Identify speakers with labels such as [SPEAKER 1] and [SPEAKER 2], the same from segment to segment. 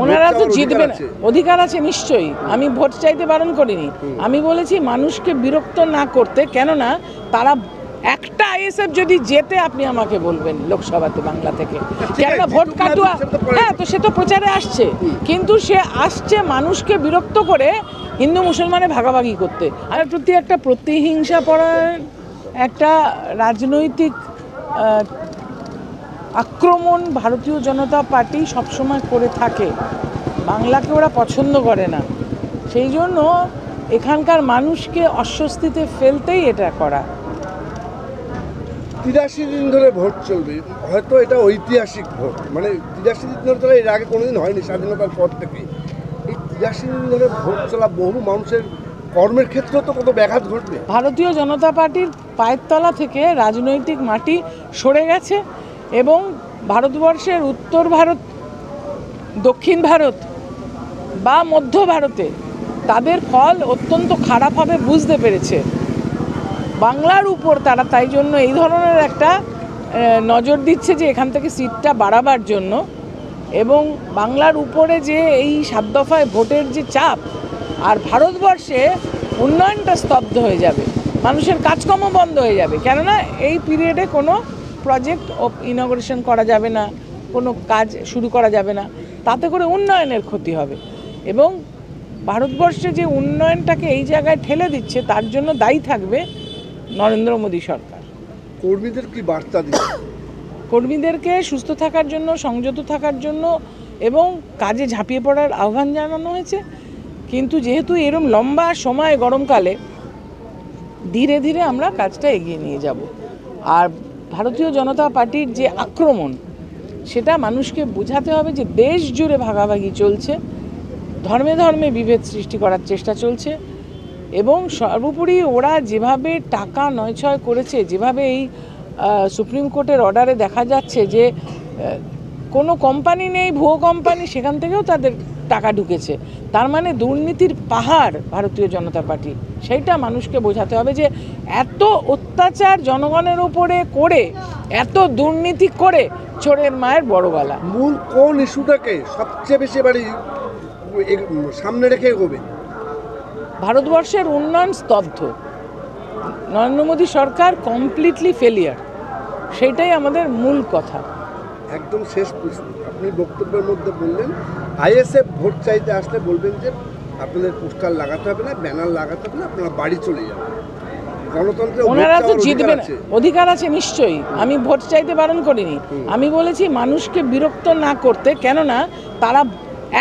[SPEAKER 1] ওনারা তো জিতবেন, অধিকার আছে নিশ্চয়ই। আমি ভোট চাইতে বারণ করিনি, আমি বলেছি মানুষকে বিরক্ত না করতে, কেননা তারা একটা আইএসএফ যদি জেতে আপনি আমাকে বলবেন লোকসভাতে বাংলা থেকে, কেননা ভোট কাটুয়া। হ্যাঁ, তো সে তো প্রচারে আসছে, কিন্তু সে আসছে মানুষকে বিরক্ত করে হিন্দু মুসলমানে ভাগাভাগি করতে। আর প্রতি একটা প্রতিহিংসা পড়ার একটা রাজনৈতিক আক্রমণ ভারতীয় জনতা পার্টি সবসময় করে থাকে। বাংলাকে ওরা পছন্দ করে না, সেই জন্য এখানকার মানুষকে অস্বস্তিতে ফেলতেই এটা করা।
[SPEAKER 2] 83 দিন ধরে ভোট চলবে, হয়তো এটা ঐতিহাসিক ভোট, মানে 83 দিন ধরে তো এর আগে কোনোদিন হয়নি স্বাধীনতার পর থেকে। এই 83 দিন ধরে ভোট চলা বহু মানুষের কর্মের ক্ষেত্রে তো কত ব্যাঘাত ঘটবে।
[SPEAKER 1] ভারতীয় জনতা পার্টির পায়ের তলা থেকে রাজনৈতিক মাটি সরে গেছে এবং ভারতবর্ষের উত্তর ভারত, দক্ষিণ ভারত বা মধ্য ভারতে তাদের ফল অত্যন্ত খারাপ হবে বুঝতে পেরেছে। বাংলার উপর তারা তাই জন্য এই ধরনের একটা নজর দিচ্ছে যে এখান থেকে সিটটা বাড়াবার জন্য, এবং বাংলার উপরে যে এই 7 দফায় ভোটের যে চাপ, আর ভারতবর্ষে উন্নয়নটা স্তব্ধ হয়ে যাবে, মানুষের কাজকর্ম বন্ধ হয়ে যাবে, কেননা এই পিরিয়ডে কোনো প্রজেক্ট ইনঅগ্রেশন করা যাবে না, কোনো কাজ শুরু করা যাবে না, তাতে করে উন্নয়নের ক্ষতি হবে। এবং ভারতবর্ষে যে উন্নয়নটাকে এই জায়গায় ঠেলে দিচ্ছে তার জন্য দায়ী থাকবে নরেন্দ্র মোদী সরকার।
[SPEAKER 2] কর্মীদের কি বার্তা দিচ্ছে?
[SPEAKER 1] কর্মীদেরকে সুস্থ থাকার জন্য, সংযত থাকার জন্য এবং কাজে ঝাঁপিয়ে পড়ার আহ্বান জানানো হয়েছে। কিন্তু যেহেতু এরকম লম্বা সময় গরমকালে, ধীরে ধীরে আমরা কাজটা এগিয়ে নিয়ে যাব। আর ভারতীয় জনতা পার্টির যে আক্রমণ, সেটা মানুষকে বোঝাতে হবে যে দেশ জুড়ে ভাগাভাগি চলছে, ধর্মে ধর্মে বিভেদ সৃষ্টি করার চেষ্টা চলছে, এবং সর্বোপরি ওরা যেভাবে টাকা নয়ছয় করেছে, যেভাবে এই সুপ্রিম কোর্টের অর্ডারে দেখা যাচ্ছে যে কোনো কোম্পানি নেই, ভুয়ো কোম্পানি, সেখান থেকেও তাদের টাকা ঢুকেছে, তার মানে দুর্নীতির পাহাড় ভারতীয় জনতা পার্টি। সেইটা মানুষকে বোঝাতে হবে যে এত অত্যাচার জনগণের উপরে করে, এত দুর্নীতি করে চোরের মায়ের বড় গলা।
[SPEAKER 2] মূল কোন ইস্যুটাকে সবচেয়ে বেশি বাড়ি সামনে রেখে এগোবে?
[SPEAKER 1] ভারতবর্ষের উন্নয়ন স্তব্ধ, নরেন্দ্র মোদী সরকার কমপ্লিটলি ফেলিয়ার, সেইটাই আমাদের মূল কথা।
[SPEAKER 2] একদম শেষ প্রশ্ন, আপনি বক্তব্যের মধ্যে বললেন আইএসএফ ভোট চাইতে আসলে বলবেন যে আপনাদের পোস্টার লাগাতে হবে না, ব্যানার লাগাতে হবে না, আপনারা বাড়ি চলে যাবেন। গণতন্ত্রে
[SPEAKER 1] ওনারা তো জিতবেন, অধিকার আছে নিশ্চয়ই। আমি ভোট চাইতে বারণ করিনি, আমি বলেছি মানুষকে বিরক্ত না করতে, কেননা তারা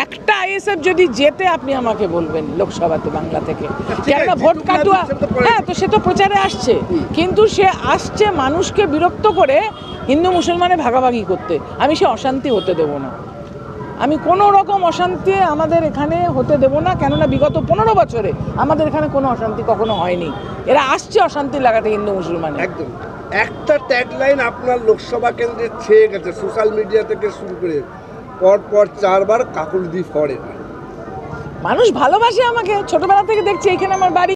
[SPEAKER 1] একটা আইএসএফ যদি জেতে আপনি আমাকে বলবেন লোকসভাতে বাংলা থেকে, কেননা ভোট কাটুয়া। হ্যাঁ, তো সে তো প্রচারে আসছে, কিন্তু সে আসছে মানুষকে বিরক্ত করে হিন্দু মুসলমানে ভাগাভাগি করতে। আমি সে অশান্তি হতে দেব না, আমি কোনো রকম অশান্তি আমাদের এখানে হতে দেব না, কেননা বিগত 15 বছরে আমাদের এখানে কোনো অশান্তি কখনো হয়নি। এরা আসছে অশান্তি লাগাতে হিন্দু মুসলমান।
[SPEAKER 2] একদম একটা ট্যাগলাইন আপনার লোকসভা কেন্দ্রে ছেয়ে গেছে, সোশ্যাল মিডিয়া থেকে শুরু করে পর 4 বার কাকুলদি ফরে।
[SPEAKER 1] মানুষ ভালোবাসে আমাকে, ছোটবেলা থেকে দেখছি, এইখানে আমার বাড়ি।